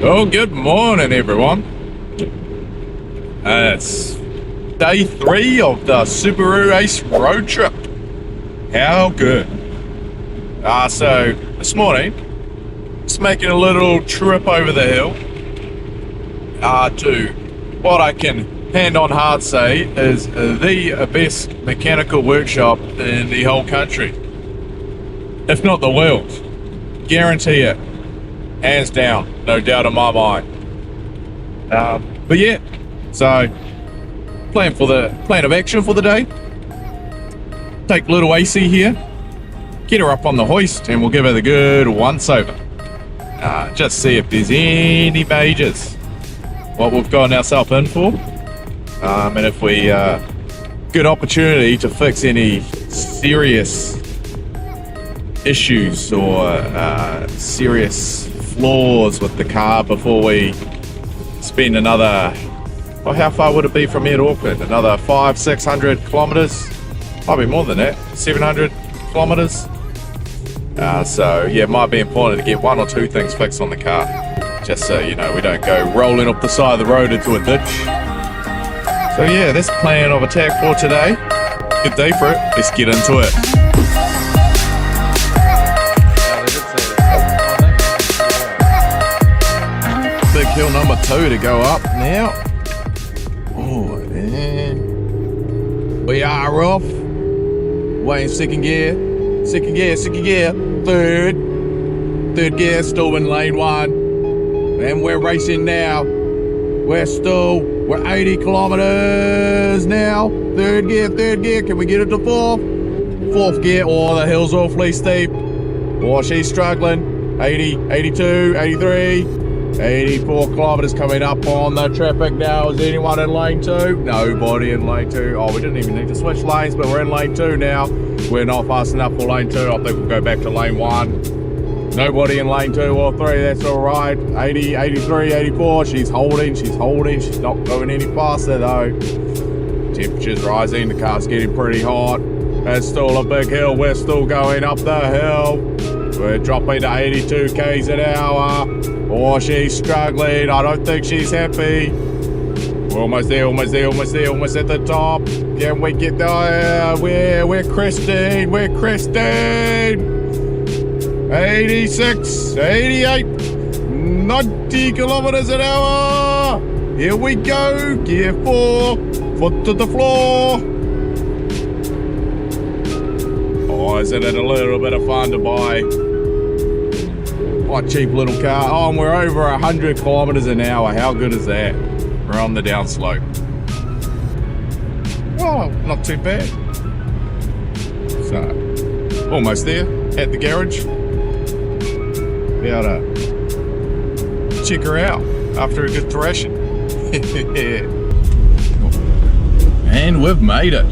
Well, good morning, everyone. It's day 3 of the Subaru Ace road trip. How good. So this morning, just making a little trip over the hill to what I can hand on heart say is the best mechanical workshop in the whole country, if not the world. Guarantee it, hands down, no doubt in my mind. But yeah, so plan of action for the day. Take little acey here, get her up on the hoist, and we'll give her the good once over. Just see if there's any majors, what we've gotten ourselves in for, and if we good opportunity to fix any serious issues or serious flaws with the car before we spend another, well, how far would it be from here to Auckland? Another 500-600 kilometers, might be more than that, 700 kilometers. So yeah, it might be important to get 1 or 2 things fixed on the car, just so you know we don't go rolling up the side of the road into a ditch. So yeah, that's the plan of attack for today. Good day for it. Let's get into it. Big hill number 2 to go up now. Oh, man. We are off. Waiting second gear. Third gear, still in lane 1. And we're racing now. We're 80 kilometers now. Third gear. Can we get it to 4th? 4th gear. Oh, the hill's awfully steep. Oh, she's struggling. 80, 82, 83. 84 kilometers coming up on the traffic now. Is anyone in lane 2? Nobody in lane 2. Oh, we didn't even need to switch lanes, but we're in lane 2 now. We're not fast enough for lane 2. I think we'll go back to lane 1. Nobody in lane 2 or 3, that's all right. 80, 83, 84, she's holding. She's not going any faster though. Temperature's rising, the car's getting pretty hot. It's still a big hill, we're still going up the hill. We're dropping to 82 k's an hour. Oh, she's struggling. I don't think she's happy. We're almost there, almost at the top. Can we get there? We're cresting. 86, 88, 90 kilometers an hour. Here we go. Gear 4, foot to the floor. Oh, isn't it a little bit of fun to buy? What cheap little car. Oh, and we're over 100 kilometers an hour. How good is that? We're on the downslope. Oh, not too bad. So, almost there at the garage. Be able to check her out after a good thrashing. And we've made it.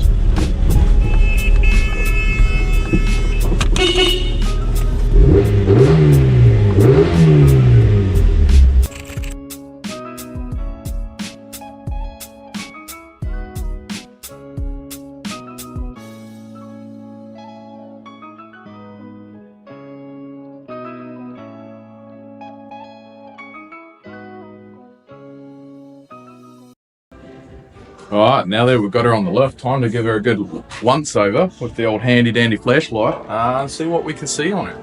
Alright, now that we've got her on the lift, time to give her a good once over with the old handy dandy flashlight and see what we can see on her.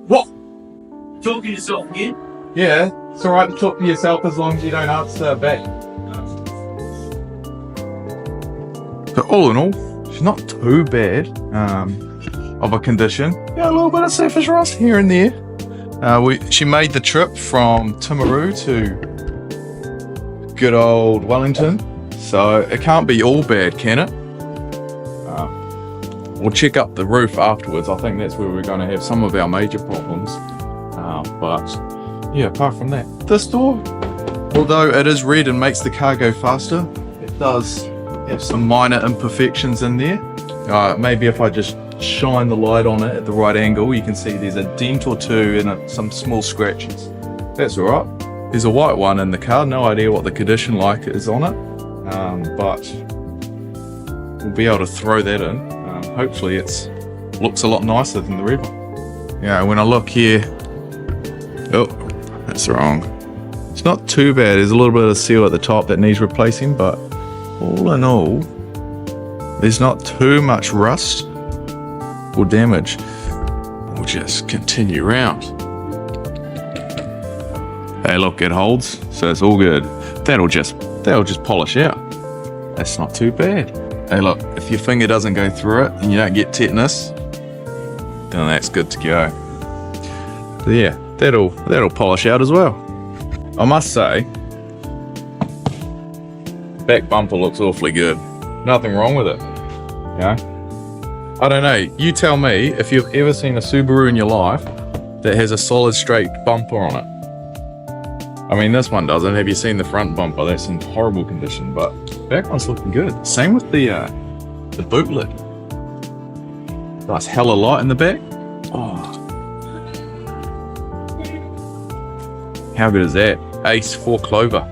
What? Talking to yourself again? Yeah, it's alright to talk to yourself as long as you don't answer back. So all in all, she's not too bad of a condition. Yeah, a little bit of surface rust here and there. She made the trip from Timaru to good old Wellington, so it can't be all bad, can it? We'll check up the roof afterwards. I think that's where we're going to have some of our major problems. But yeah, apart from that, this door, although it is red and makes the car go faster, it does have some minor imperfections in there. Maybe if I just shine the light on it at the right angle, you can see there's a dent or 2 and some small scratches. That's all right. There's a white one in the car, no idea what the condition like is on it, but we'll be able to throw that in. Hopefully it looks a lot nicer than the red one. Yeah, when I look here Oh, that's wrong. It's not too bad. There's a little bit of seal at the top that needs replacing, but all in all, there's not too much rust or damage. We'll just continue round. Hey, look, it holds, so it's all good. That'll just polish out. That's not too bad. Hey, look, if your finger doesn't go through it and you don't get tetanus, then that's good to go. So yeah, that'll polish out as well. I must say, back bumper looks awfully good. Nothing wrong with it. You know? I don't know. You tell me if you've ever seen a Subaru in your life that has a solid straight bumper on it. I mean, this one doesn't. Have you seen the front bumper? That's in horrible condition, but back one's looking good. Same with the boot lid. Nice hella light in the back. Oh, how good is that? Ace 4 Clover.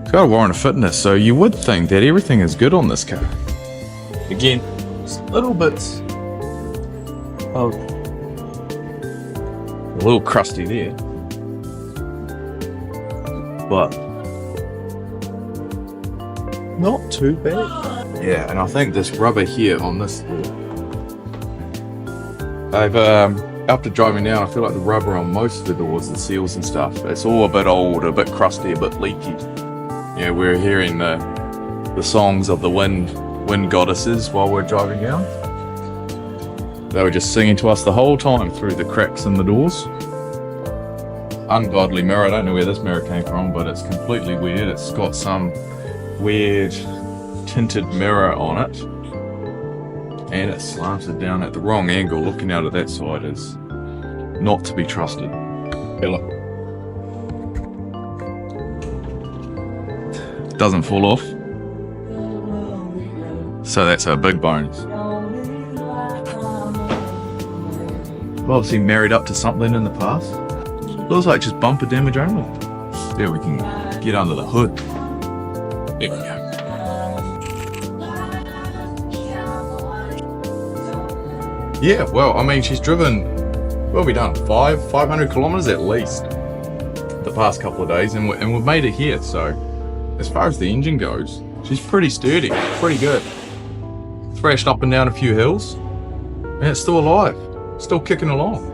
It's got a warrant of fitness, so you would think that everything is good on this car. Again, just little bits of a little crusty there, but not too bad. Yeah, and I think this rubber here on this door, after driving down, I feel like the rubber on most of the doors, the seals and stuff, it's all a bit old, a bit crusty, a bit leaky. Yeah, we're hearing the songs of the wind goddesses while we're driving down. They were just singing to us the whole time through the cracks in the doors. Ungodly mirror. I don't know where this mirror came from, but it's completely weird. It's got some weird tinted mirror on it, and it's slanted down at the wrong angle. Looking out at that side is not to be trusted. Hey, look. Doesn't fall off. So that's a big bonus. Obviously married up to something in the past. Looks like just bumper damage only. Yeah, we can get under the hood. There we go. Yeah, well, I mean, she's driven, what have we done, 500 kilometers at least the past couple of days, and we've made it here. So as far as the engine goes, she's pretty sturdy, pretty good. Thrashed up and down a few hills, and it's still alive, still kicking along.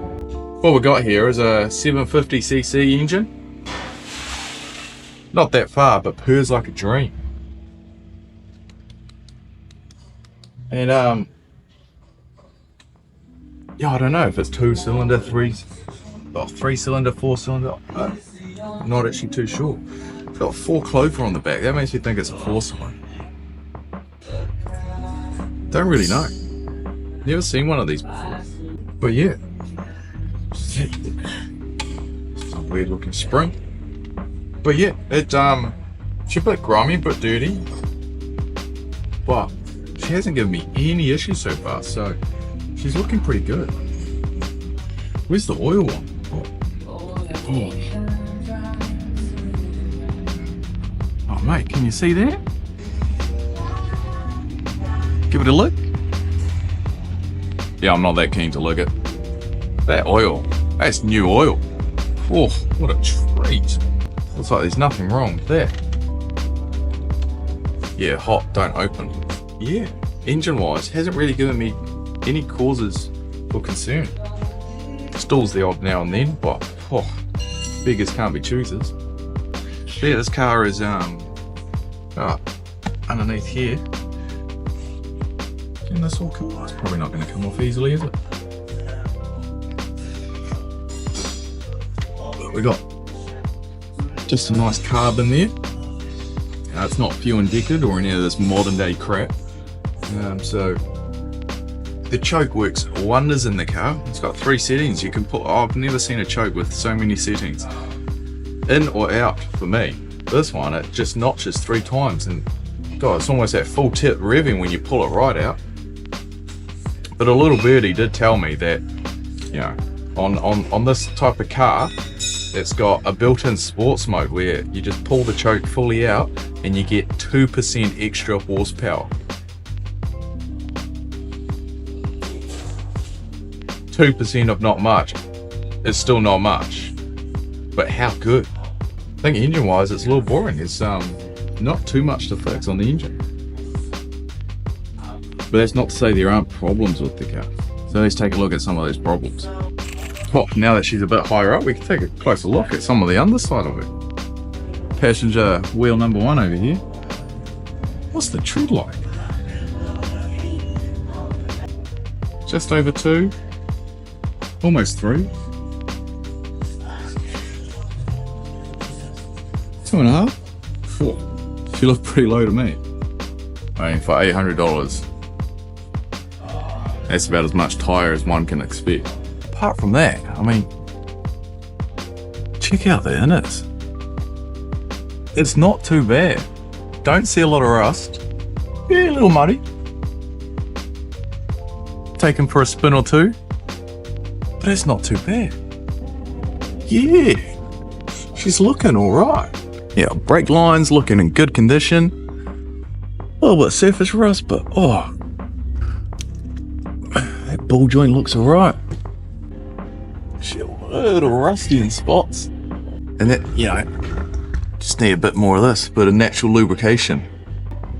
What we got here is a 750cc engine. Not that far, but purrs like a dream. And yeah, I don't know if it's 2-cylinder, 3-cylinder, 4-cylinder. I'm not actually too sure. It's got 4 Clover on the back. That makes me think it's a 4-cylinder. Don't really know. Never seen one of these before. But yeah. Some weird looking spring. But yeah, it's she's a bit grimy, a bit dirty. But she hasn't given me any issues so far, so she's looking pretty good. Where's the oil one? Oh mate, can you see that? Give it a lick. Yeah, I'm not that keen to lick it. That oil, that's new oil. Oh, what a treat. Looks like there's nothing wrong with that. Yeah, hot, don't open. Yeah, engine-wise, hasn't really given me any causes for concern. Stalls the odd now and then, but beggars can't be choosers. But yeah, this car is underneath here. And this all come, it's probably not going to come off easily, is it? But we got just a nice carb in there. It's not fuel injected or any of this modern day crap. So the choke works wonders in the car. It's got 3 settings you can put. I've never seen a choke with so many settings, in or out for me. This one, it just notches 3 times, and God, it's almost at full tip revving when you pull it right out. But a little birdie did tell me that, you know, on this type of car, it's got a built-in sports mode where you just pull the choke fully out and you get 2% extra horsepower. 2% of not much is still not much. but how good? I think engine-wise, it's a little boring. It's not too much to fix on the engine. But that's not to say there aren't problems with the car. So let's take a look at some of those problems. Oh, now that she's a bit higher up, we can take a closer look at some of the underside of it. Passenger wheel number 1 over here. What's the tread like? Just over 2. Almost 3. 2.5. 4. She looked pretty low to me. I mean, for $800, that's about as much tyre as one can expect. Apart from that, I mean, check out the innards. It's not too bad. Don't see a lot of rust. Yeah, a little muddy. Take him for a spin or two. But it's not too bad. Yeah, she's looking all right. Yeah, brake lines looking in good condition. A little bit of surface rust, but oh, that ball joint looks all right. She's a little rusty in spots. And that, you know, just need a bit more of this, bit of natural lubrication.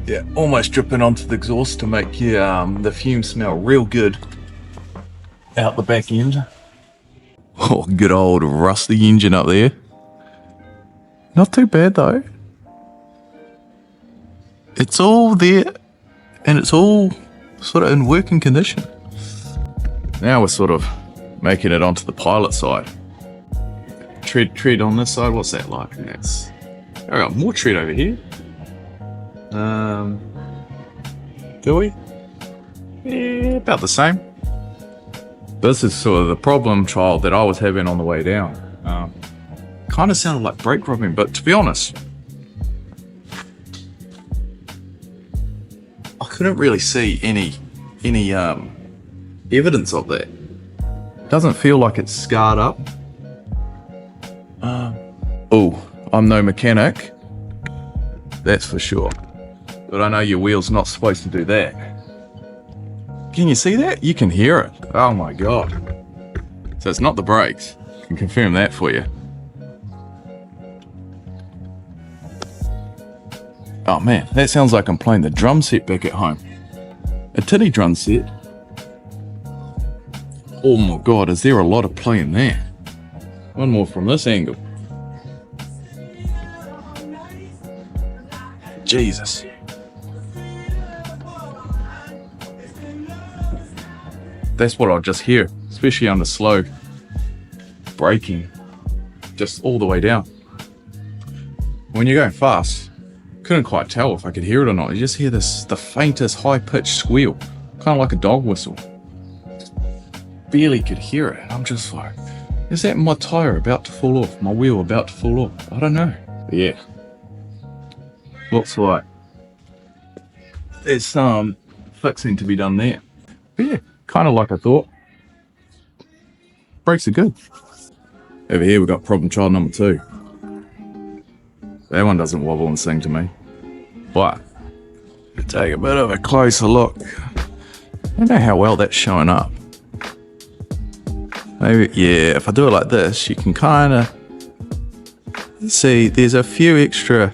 Yeah, almost dripping onto the exhaust to make the fumes smell real good out the back end. Oh, good old rusty engine up there. Not too bad though. It's all there and it's all sort of in working condition. Now we're sort of making it onto the pilot side. Tread on this side, what's that like? That's, I got more tread over here. Do we? Yeah, about the same. This is sort of the problem child that I was having on the way down. Kind of sounded like brake rubbing, but to be honest, I couldn't really see any evidence of that. Doesn't feel like it's scarred up. Oh, I'm no mechanic, that's for sure. But I know your wheel's not supposed to do that. Can you see that? You can hear it. Oh my God. So it's not the brakes. I can confirm that for you. Oh man, that sounds like I'm playing the drum set back at home. A titty drum set. Oh my God, is there a lot of play in there? One more from this angle. Jesus. That's what I'll just hear, especially under slow braking, just all the way down. When you're going fast, couldn't quite tell if I could hear it or not. You just hear the faintest high-pitched squeal, kind of like a dog whistle. Barely could hear it. I'm just like, is that my tire about to fall off? My wheel about to fall off? I don't know. But yeah, looks like there's some fixing to be done there. But yeah, kind of like I thought. Brakes are good. Over here we've got problem child number 2. That one doesn't wobble and sing to me. But take a bit of a closer look. I don't know how well that's showing up. Maybe, yeah, if I do it like this, you can kind of see there's a few extra.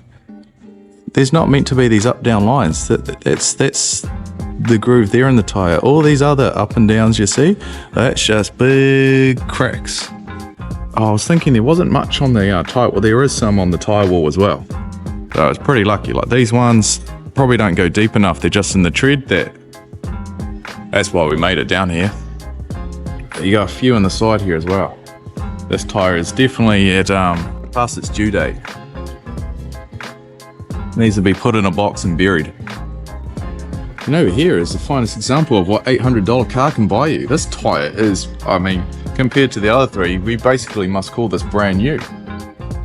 There's not meant to be these up-down lines. That's the groove there in the tire. All these other up and downs you see, that's just big cracks. I was thinking there wasn't much on the tire. Well, there is some on the tire wall as well. So I was pretty lucky. Like these ones probably don't go deep enough. They're just in the tread. That's why we made it down here. You got a few on the side here as well. This tire is definitely at past its due date. Needs to be put in a box and buried. And over here is the finest example of what $800 car can buy you. This tire is, I mean, compared to the other 3, we basically must call this brand new.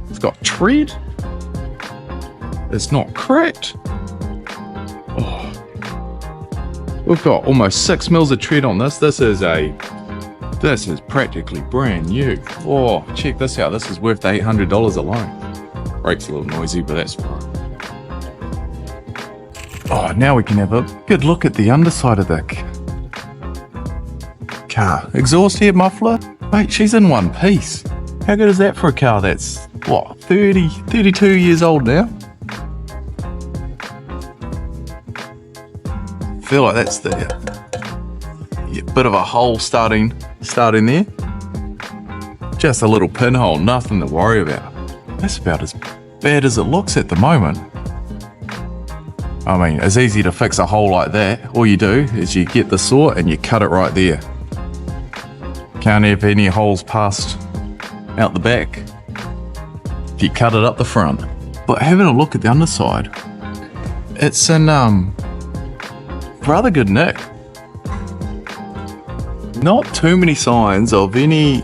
It's got tread. It's not cracked. Oh. We've got almost 6 mils of tread on this. This is practically brand new. Oh, check this out. This is worth $800 alone. Brakes a little noisy, but that's fine. Oh, now we can have a good look at the underside of the car. Exhaust head muffler. Mate, she's in one piece. How good is that for a car that's, what, 32 years old now? I feel like that's the bit of a hole starting there. Just a little pinhole, nothing to worry about. That's about as bad as it looks at the moment. I mean, it's easy to fix a hole like that. All you do is you get the saw and you cut it right there. Can't have any holes passed out the back if you cut it up the front. But having a look at the underside, it's in rather good nick. Not too many signs of any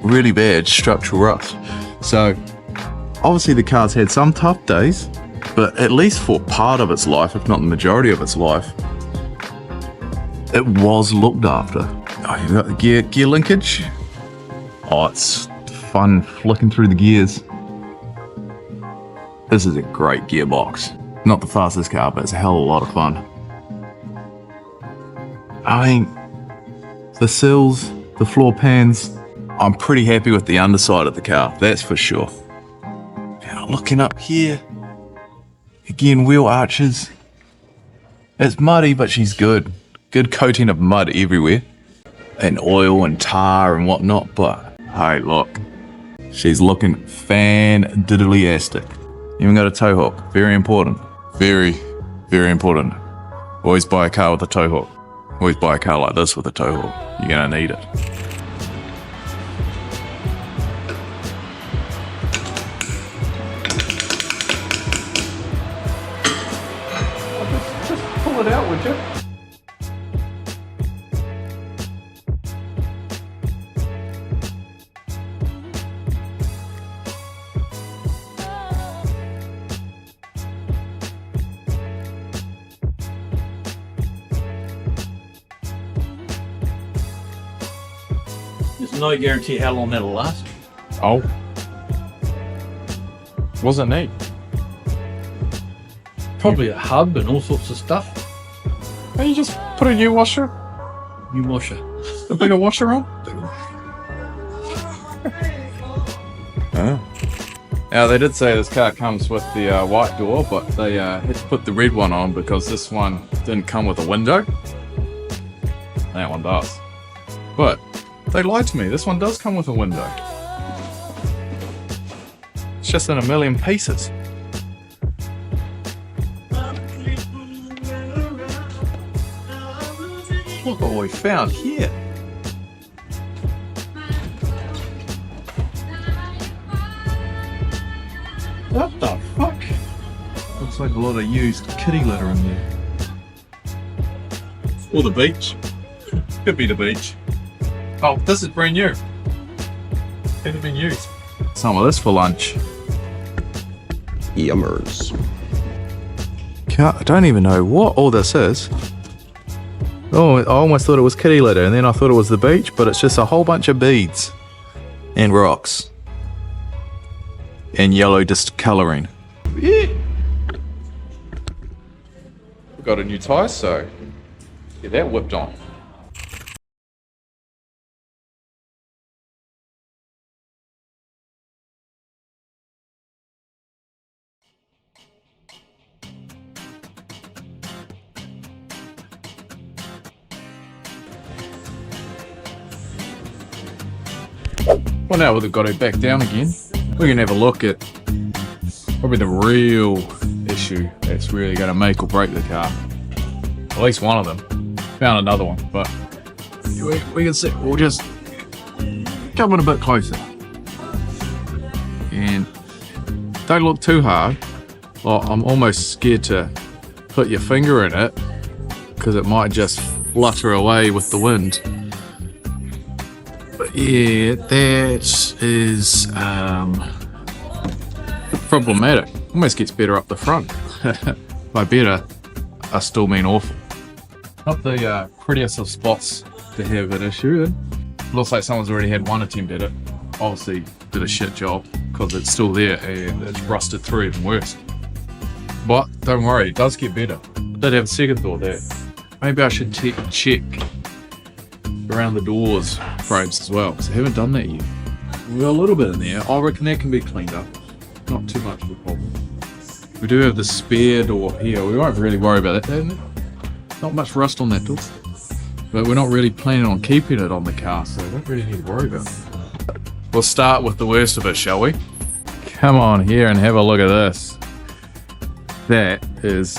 really bad structural rust. So obviously the car's had some tough days, but at least for part of its life, if not the majority of its life, it was looked after. Oh, you've got the gear linkage. Oh, it's fun flicking through the gears. This is a great gearbox. Not the fastest car, but it's a hell of a lot of fun. I mean, the sills, the floor pans, I'm pretty happy with the underside of the car, that's for sure. Now looking up here, again, wheel arches. It's muddy, but she's good. Good coating of mud everywhere. And oil and tar and whatnot, but hey, look. She's looking fan-diddly-astic. Even got a tow hook. Very important. Very, very important. Always buy a car with a tow hook. Always buy a car like this with a tow hook. You're gonna need it. Just pull it out, would you? There's no guarantee how long that'll last. Oh. Wasn't neat. Probably a hub and all sorts of stuff. Hey, you just put a new washer, New washer. a bigger washer on. Oh. Now they did say this car comes with the white door, but they had to put the red one on because this one didn't come with a window. That one does. But they lied to me. This one does come with a window. It's just in a million pieces. Look what we found here. What the fuck? Looks like a lot of used kitty litter in there. Or the beach. Could be the beach. Oh, this is brand new. Could have been used. Some of this for lunch. Yummers. I don't even know what all this is. Oh, I almost thought it was kitty litter, and then I thought it was the beach, but it's just a whole bunch of beads and rocks and yellow discoloring. Yeah. We got a new tyre, so get that whipped on. Well, now we've got it back down again. We can have a look at probably the real issue that's really going to make or break the car. At least one of them. Found another one, but we can see. We'll just come in a bit closer. And don't look too hard. Oh, I'm almost scared to put your finger in it because it might just flutter away with the wind. But yeah, that is problematic. Almost gets better up the front. By better, I still mean awful. Not the prettiest of spots to have an issue in. Looks like someone's already had one attempt at it. Obviously did a shit job because it's still there and it's rusted through even worse. But don't worry, it does get better. I did have a second thought there. Maybe I should check around the doors frames as well, because I haven't done that yet. We've got a little bit in there. I reckon that can be cleaned up. Not too much of a problem. We do have the spare door here. We won't really worry about that. Not much rust on that door. But we're not really planning on keeping it on the car, so we don't really need to worry about it. We'll start with the worst of it, shall we? Come on here and have a look at this. That is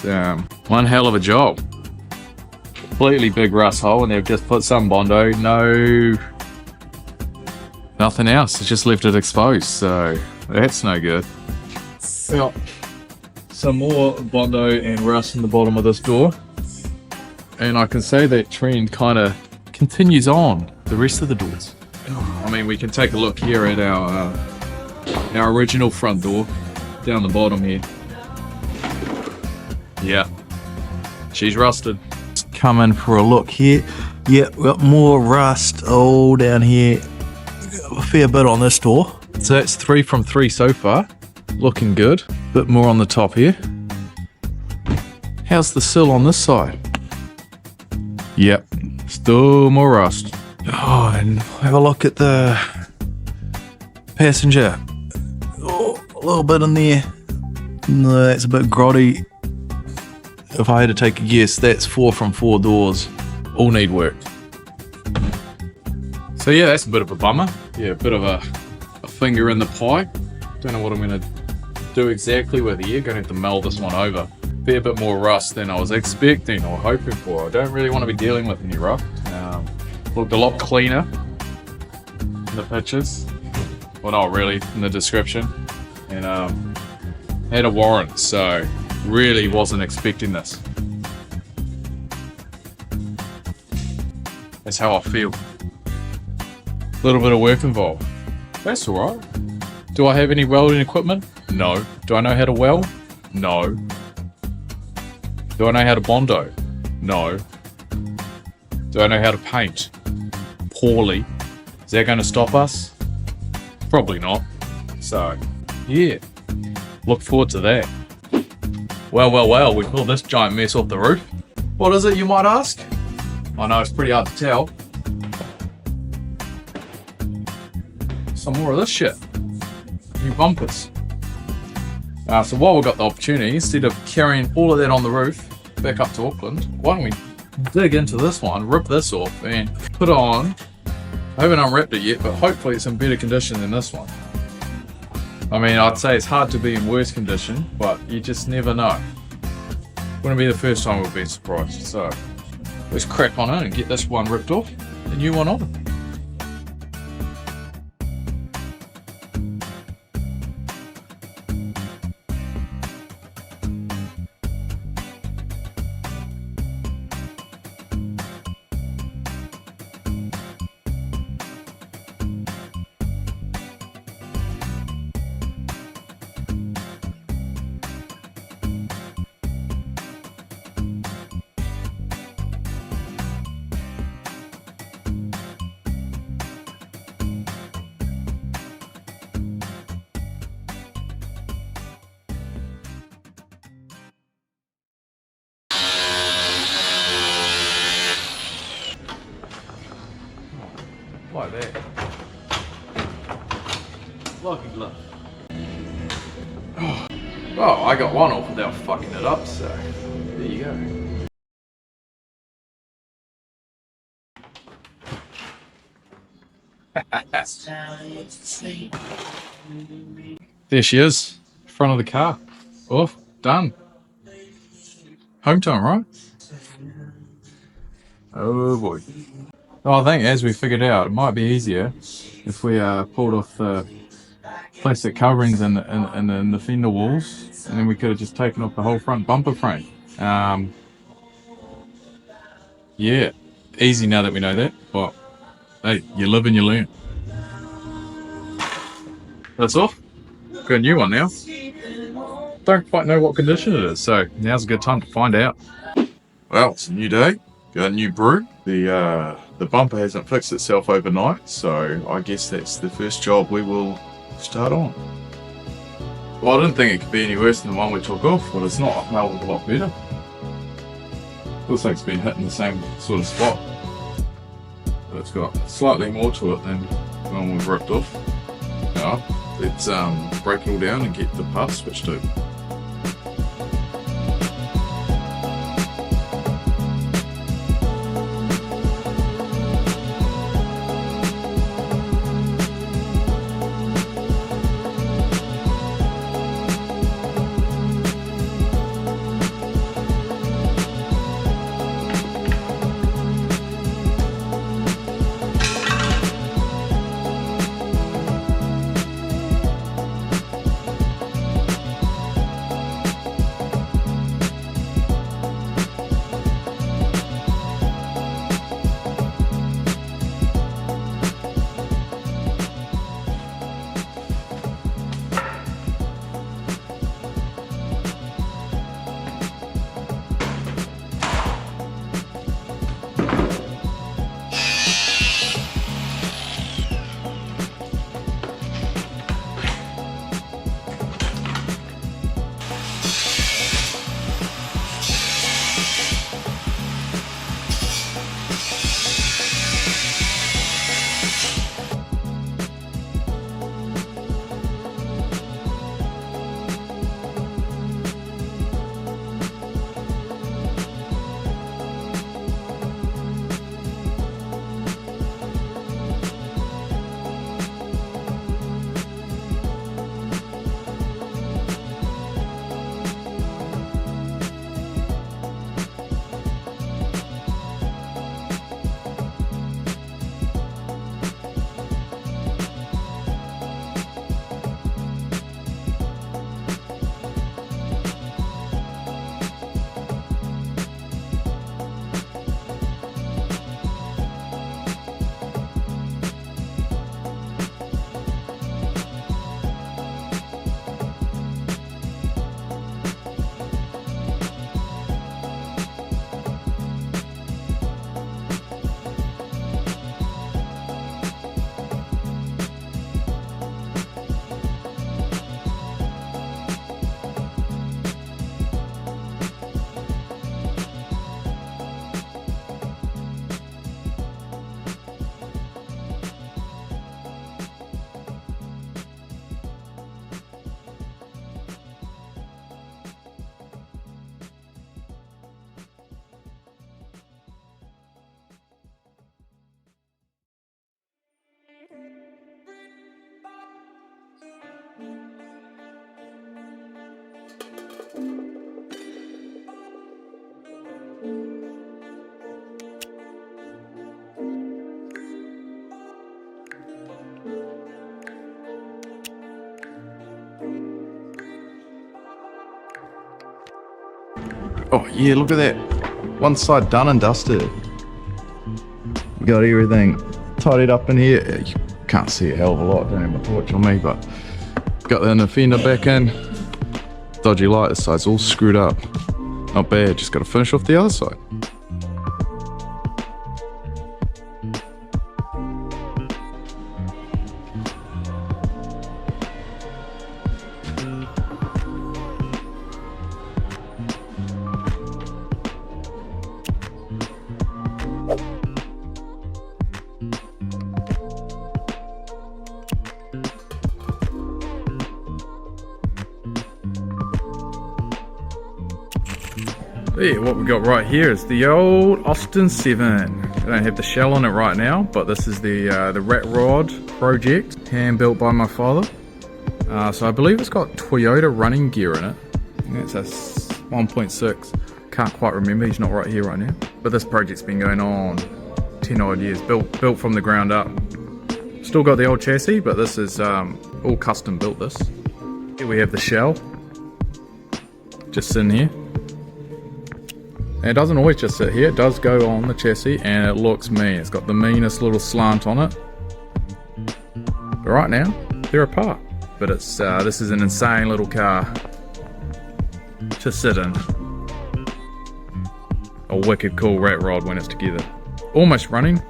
one hell of a job. Completely big rust hole, and they've just put some Bondo. Nothing else. It's just left it exposed, so that's no good. Well, some more Bondo and rust in the bottom of this door. And I can say that trend kind of continues on the rest of the doors. I mean, we can take a look here at our original front door down the bottom here. Yeah, she's rusted. Come in for a look here. Yeah, we've got more rust all down here. A fair bit on this door. So that's 3 from 3 so far. Looking good. Bit more on the top here. How's the sill on this side? Yep, still more rust. Oh, and have a look at the passenger. Oh, a little bit in there. No, that's a bit grotty. If I had to take a guess, that's 4 from 4 doors. All need work. So yeah, that's a bit of a bummer. Yeah, a bit of a finger in the pie. Don't know what I'm gonna do exactly with here. Gonna have to mull this one over. Fair bit more rust than I was expecting or hoping for. I don't really want to be dealing with any rust. Looked a lot cleaner in the pictures. Well, not really, in the description. And had a warrant, so really wasn't expecting this. That's how I feel. A little bit of work involved. That's alright. Do I have any welding equipment? No. Do I know how to weld? No. Do I know how to Bondo? No. Do I know how to paint? Poorly. Is that going to stop us? Probably not. So, yeah. Look forward to that. Well, we pulled this giant mess off the roof. What is it, you might ask? I know it's pretty hard to tell. Some more of this shit. New bumpers. So while we've got the opportunity, instead of carrying all of that on the roof back up to Auckland, why don't we dig into this one, rip this off, and put on. I haven't unwrapped it yet, but hopefully it's in better condition than this one. I mean, I'd say it's hard to be in worse condition, but you just never know. Wouldn't be the first time we've been surprised. So let's crack on in and get this one ripped off, the new one on. Like that. Lucky glove. Oh. Well, I got one off without fucking it up, so there you go. There she is, front of the car. Off, done. Home time, right? Oh boy. Oh, I think as we figured out, it might be easier if we pulled off the plastic coverings and the fender walls, and then we could have just taken off the whole front bumper frame. Yeah, easy now that we know that, but hey, you live and you learn. That's off. Got a new one now. Don't quite know what condition it is, so now's a good time to find out. Well, it's a new day. Got a new brew. The bumper hasn't fixed itself overnight, so I guess that's the first job we will start on. Well, I didn't think it could be any worse than the one we took off, but it's not. A hell of a lot better. Looks like it's been hitting the same sort of spot, but it's got slightly more to it than the one we've ripped off. let's break it all down and get the parts switched to. Oh yeah, look at that. One side done and dusted. We got everything tidied up in here. You can't see a hell of a lot, don't have my torch on me, but got the inner fender back in. Dodgy light, this side's all screwed up. Not bad, just gotta finish off the other side. Yeah, what we got right here is the old Austin 7. I don't have the shell on it right now, but this is the rat rod project, hand built by my father. So I believe it's got Toyota running gear in it. It's a 1.6. Can't quite remember, he's not right here right now. But this project's been going on 10 odd years, built from the ground up. Still got the old chassis, but this is all custom built this. Here we have the shell, just sitting here. And it doesn't always just sit here, it does go on the chassis and it looks mean. It's got the meanest little slant on it. But right now, they're apart. But it's this is an insane little car to sit in. A wicked cool rat rod when it's together. Almost running.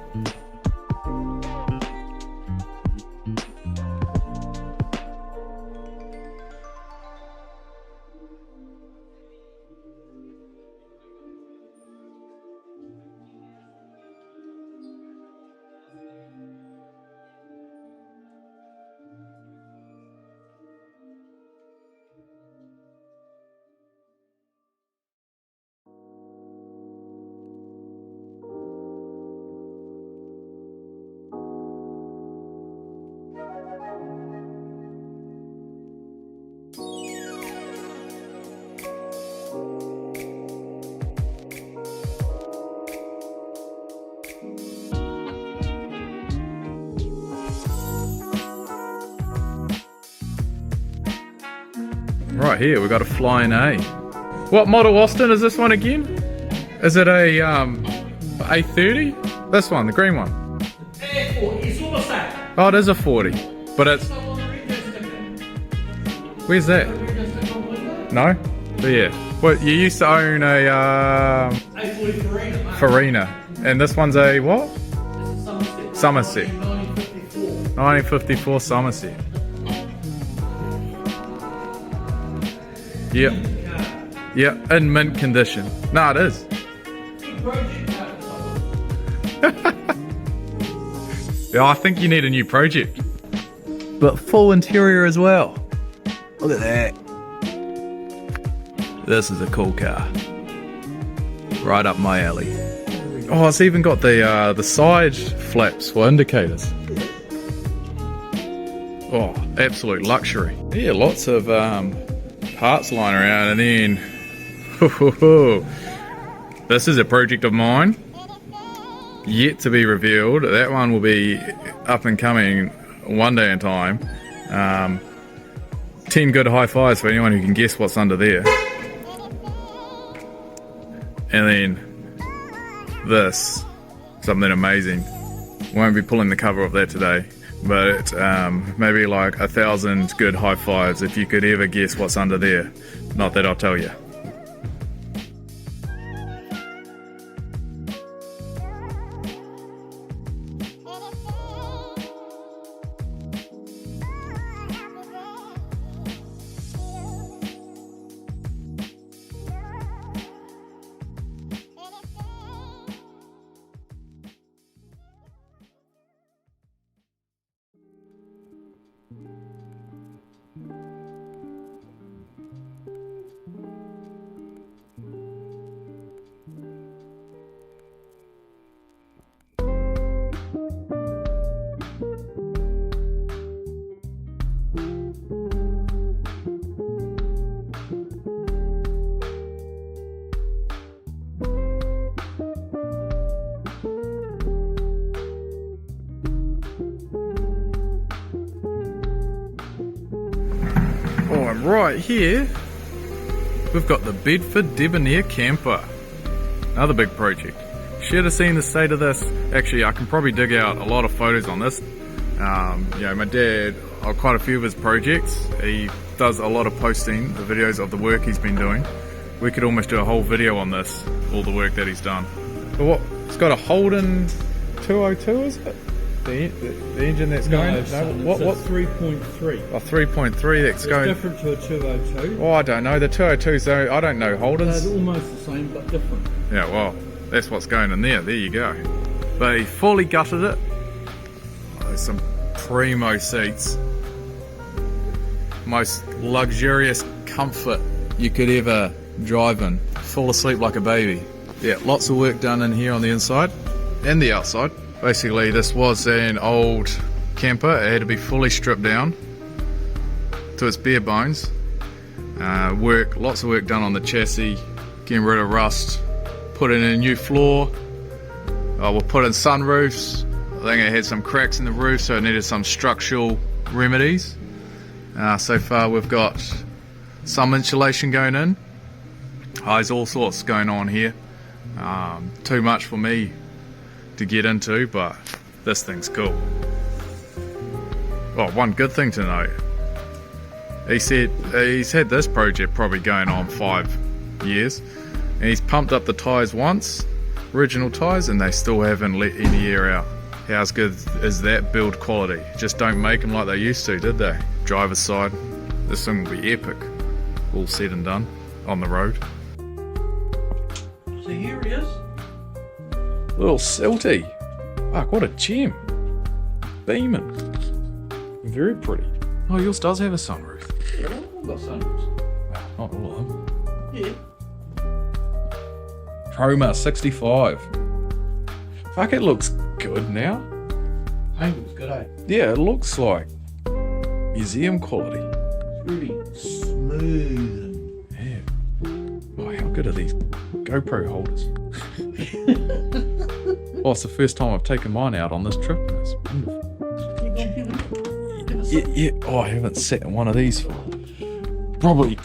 Right here, we've got a Flying A. What model, Austin, is this one again? Is it a A30? This one, the green one. It's almost that. Oh, it is a 40, but it's... Where's that? No? But yeah. What, you used to own a A40 Farina. Farina, and this one's a what? This is Somerset. Somerset. 1954. 1954 Somerset. Yep. Yep, in mint condition. No, it is. Yeah, I think you need a new project. But full interior as well. Look at that. This is a cool car. Right up my alley. Oh, it's even got the side flaps for indicators. Oh, absolute luxury. Yeah, lots of parts lying around, and then this is a project of mine, yet to be revealed. That one will be up and coming one day in time. 10 good high fives for anyone who can guess what's under there. And then this, something amazing. Won't be pulling the cover off that today, but maybe like 1,000 good high fives if you could ever guess what's under there. Not that I'll tell you. Oh, and right here, we've got the Bedford Debonair Camper. Another big project. Should have seen the state of this. Actually, I can probably dig out a lot of photos on this. You know, my dad, quite a few of his projects, he does a lot of posting, the videos of the work he's been doing. We could almost do a whole video on this, all the work that he's done. But what, it's got a Holden 202, is it? The engine that's going? It's a 3.3. A 3.3 that's going. It's different to a 202. Oh, I don't know. The 202s, though, I don't know Holdens. They're almost the same, but different. Yeah, well, that's what's going in there. There you go. But he fully gutted it. Oh, there's some primo seats. Most luxurious comfort you could ever drive in. Fall asleep like a baby. Yeah, lots of work done in here on the inside and the outside. Basically, this was an old camper. It had to be fully stripped down to its bare bones. Lots of work done on the chassis, getting rid of rust, put in a new floor. We'll put in sunroofs. I think it had some cracks in the roof, so it needed some structural remedies. So far, we've got some insulation going in. There's all sorts going on here. Too much for me to get into, but this thing's cool. Oh, one good thing to note. He said he's had this project probably going on 5 years, and he's pumped up the tyres once, original tyres, and they still haven't let any air out. How good is that build quality? Just don't make them like they used to, did they? Driver's side, this thing will be epic, all said and done, on the road. So here he is. Little silty. Fuck, what a gem. Beaming. Very pretty. Oh, yours does have a sunroof. Yeah, all got sunroofs. Wow, not all of them. Yeah. Chroma 65. Fuck, it looks good now. Paint was good, eh? Yeah, it looks like museum quality. It's really smooth. Yeah. Oh, how good are these GoPro holders? Oh, it's the first time I've taken mine out on this trip, and it's wonderful. Yeah. Oh, I haven't sat in one of these for probably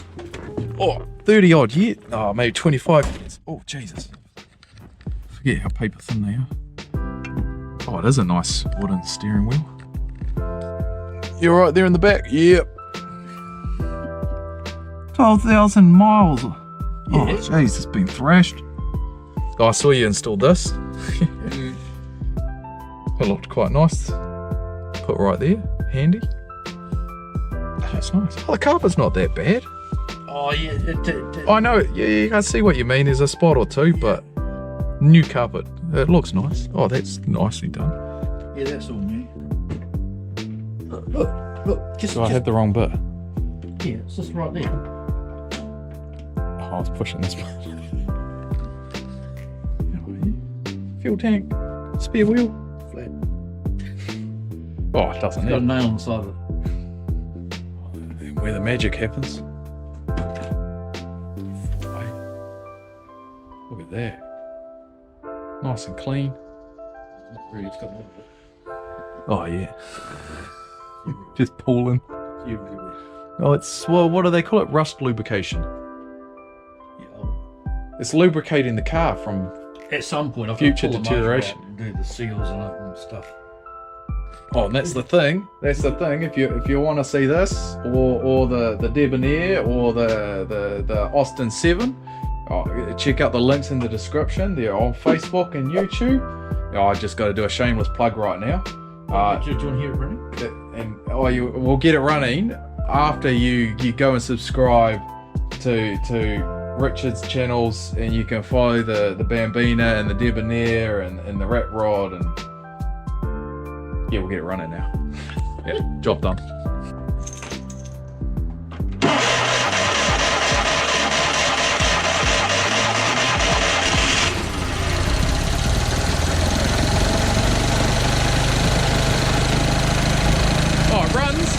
Oh, 30 odd years. Oh, maybe 25 years. Oh, Jesus. Forget how paper thin they are. Oh, it is a nice wooden steering wheel. You're right there in the back? Yep. 12,000 miles. Oh, jeez, it's been thrashed. Oh, I saw you installed this. It looked quite nice. Put right there, handy. That's nice. Oh, the carpet's not that bad. Oh yeah. I know, yeah, I see what you mean. There's a spot or two, but new carpet. It looks nice. Oh, that's nicely done. Yeah, that's all new. Look. So I had the wrong bit. Yeah, it's just right there. Oh, I was pushing this one. Fuel tank, spare wheel. Flat. Oh, it doesn't Got a need nail on the side of it. where the magic happens. Look at that. Nice and clean. Really, it's got Oh yeah. Just pulling. everywhere. Oh, it's, well, what do they call it? Rust lubrication. Yeah, It's lubricating the car from at some point, I've future got to pull the motor deterioration. out and do the seals and it and stuff. Oh, and that's the thing. That's the thing. If you want to see this, or the Debonair, or the Austin 7, check out the links in the description. They're on Facebook and YouTube. I just got to do a shameless plug right now. Do you want to hear it running? We'll get it running after you go and subscribe to Richard's channels, and you can follow the Bambina and the Debonair and the Rat Rod, and yeah, we'll get it running now. Yeah, job done. Oh, it runs.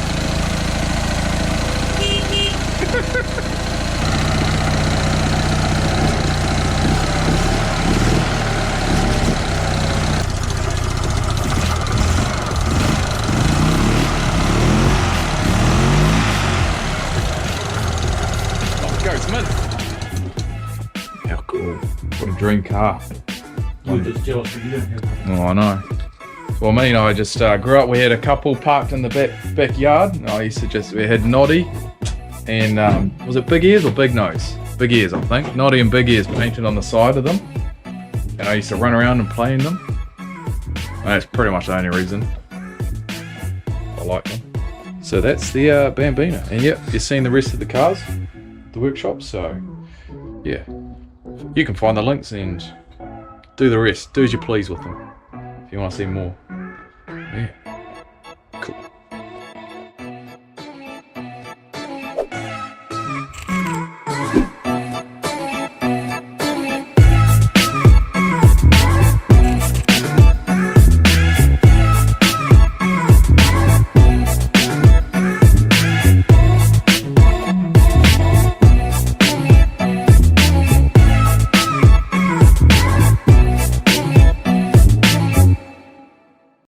How cool. What a dream car. I'm just jealous that you don't have one. Oh, I know. Well, me and I just grew up, we had a couple parked in the backyard. We had Noddy and, was it Big Ears or Big Nose? Big Ears, I think. Noddy and Big Ears painted on the side of them. And I used to run around and play in them. And that's pretty much the only reason I like them. So that's the Bambina. And yep, you're seeing the rest of the cars, the workshop, so yeah. You can find the links and do the rest. Do as you please with them if you want to see more.